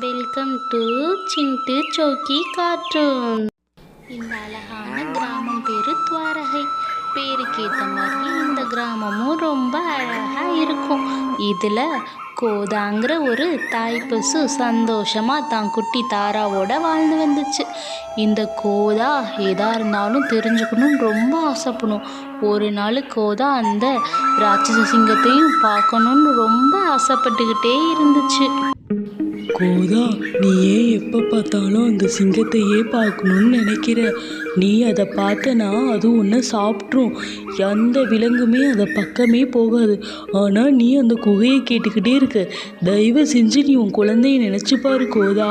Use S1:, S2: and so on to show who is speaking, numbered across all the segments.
S1: Welcome to சிண்டு சௌக்கி cartoon. இந்த அழகான கிராமம் பேர் துவாரகை. பேருக்கு ஏற்ற மாதிரி இந்த கிராமமும் ரொம்ப அழகாக இருக்கும். இதில் கோதாங்கிற ஒரு தாய் பசு சந்தோஷமாக தான் குட்டி தாராவோட வாழ்ந்து வந்துச்சு. இந்த கோதா எதாக இருந்தாலும் தெரிஞ்சுக்கணும்னு ரொம்ப ஆசைப்படும். ஒரு நாள் கோதா அந்த ராட்சச சிங்கத்தையும் பார்க்கணுன்னு ரொம்ப ஆசைப்பட்டுக்கிட்டே இருந்துச்சு.
S2: கோதா, நீ ஏன் எப்போ பார்த்தாலும் அந்த சிங்கத்தையே பார்க்கணுன்னு நினைக்கிற? நீ அதை பார்த்தனா அது ஒன்று சாப்பிட்ரும். எந்த விலங்குமே அதை பக்கமே போகாது. ஆனால் நீ அந்த குகையை கேட்டுக்கிட்டே இருக்க. தயவு செஞ்சு நீ உன் குழந்தைய நினச்சி பாரு கோதா.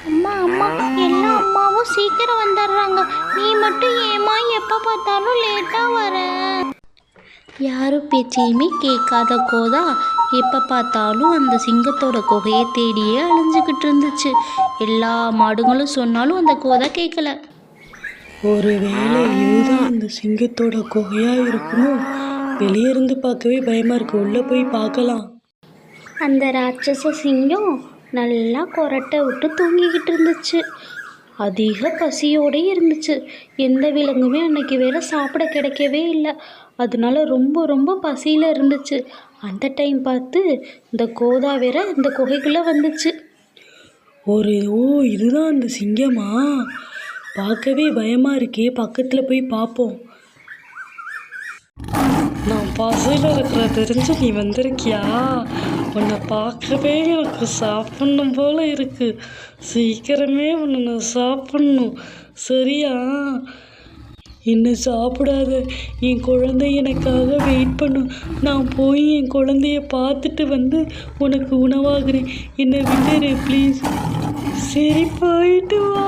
S1: அம்மா அம்மா எல்லா அம்மாவும் சீக்கிரம் வந்துடுறாங்க. நீ மட்டும் ஏமா எப்போ பார்த்தாலும் லேட்டாக வர? யாரும் பேச்சையுமே கேட்காத கோதா எப்போ பார்த்தாலும் அந்த சிங்கத்தோட குகையை தேடியே அழிஞ்சுக்கிட்டு இருந்துச்சு. எல்லா மாடுங்களும் சொன்னாலும் அந்த கோதா கேட்கல.
S2: ஒரு வேளை இதுதான் அந்த சிங்கத்தோட குகையாக இருக்கணும். வெளியே இருந்து பார்க்கவே பயமாக இருக்கு. உள்ளே போய் பார்க்கலாம்.
S1: அந்த ராட்சச சிங்கம் நல்லா கொரட்டை விட்டு தூங்கிக்கிட்டு இருந்துச்சு. அதிக பசியோடு இருந்துச்சு. எந்த விலங்குமே அன்னைக்கு வேற சாப்பிட கிடைக்கவே இல்லை. அதனால ரொம்ப ரொம்ப பசியில் இருந்துச்சு. அந்த டைம் பார்த்து இந்த கோதா வேற இந்த குகைக்குள்ளே வந்துச்சு.
S2: இதுதான் அந்த சிங்கமா? பார்க்கவே பயமாக இருக்கே. பக்கத்தில் போய் பார்ப்போம். நான் பசியில் இருக்கிற தெரிஞ்சு நீ வந்திருக்கியா? உன்னை பார்க்கவே எனக்கு சாப்பிட்ணும் போல இருக்கு. சீக்கிரமே உன்னை நான் சாப்பிட்ணும், சரியா? இன்னும் சாப்பிடாத. என் குழந்தை எனக்காக வெயிட் பண்ணும். நான் போய் என் குழந்தைய பார்த்துட்டு வந்து உனக்கு உணவாகிறேன். என்னை விட்டுரு ப்ளீஸ். சரி, போயிட்டு வா.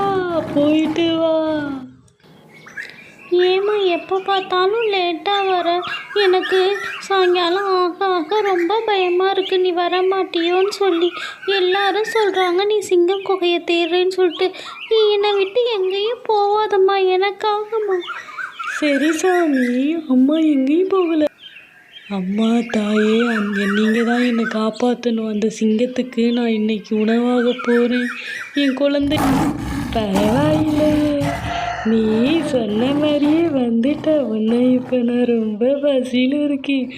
S1: ஏமா எப்போ பார்த்தாலும் லேட்டாக வர? எனக்கு சாயங்காலம் ஆக ஆக ரொம்ப பயமாக இருக்குது. நீ வர மாட்டியோன்னு சொல்லி எல்லாரும் சொல்கிறாங்க நீ சிங்கம் குகையை தேடுறேன்னு சொல்லிட்டு. நீ என்னை விட்டு எங்கேயும் போவாதம்மா, எனக்காகம்மா.
S2: சரி சாமி, அம்மா எங்கேயும் போகலை. அம்மா தாயே, நீங்கள் தான் என்னை காப்பாற்றணும். அந்த சிங்கத்துக்கு நான் இன்னைக்கு உணவாக போகிறேன். என் குழந்தை பரவாயில்லை, நீ சொன்ன மாதிரியே வந்துட்ட. உன்னை இப்போ நான் ரொம்ப பசியில் இருக்கேன்.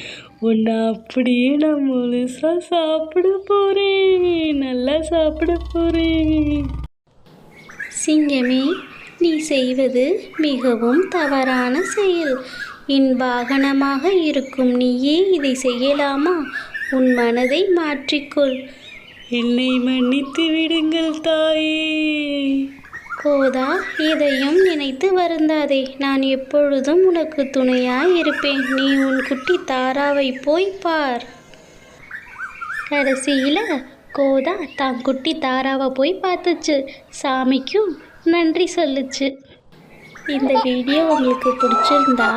S2: உன்னை அப்படியே நான் முழுசாக சாப்பிட போகிறேன். நல்லா சாப்பிட போகிறேன்.
S1: சிங்கமே, நீ செய்வது மிகவும் தவறான செயல். என் வாகனமாக இருக்கும் நீயே இதை செய்யலாமா? உன் மனதை மாற்றிக்கொள்.
S2: என்னை மன்னித்து விடுங்கள் தாயே.
S1: கோதா, இதையும் நினைத்து வருந்தாதே. நான் எப்பொழுதும் உனக்கு துணையாய் இருப்பேன். நீ உன் குட்டி தாராவை போய் பார். கடைசியில் கோதா தான் குட்டி தாராவை போய் பார்த்துச்சு. சாமிக்கும் நன்றி சொல்லுச்சு. இந்த வீடியோ உங்களுக்கு பிடிச்சிருந்தா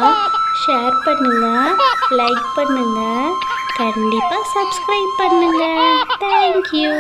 S1: ஷேர் பண்ணுங்கள், லைக் பண்ணுங்கள், கண்டிப்பாக சப்ஸ்கிரைப் பண்ணுங்கள். தேங்க்யூ.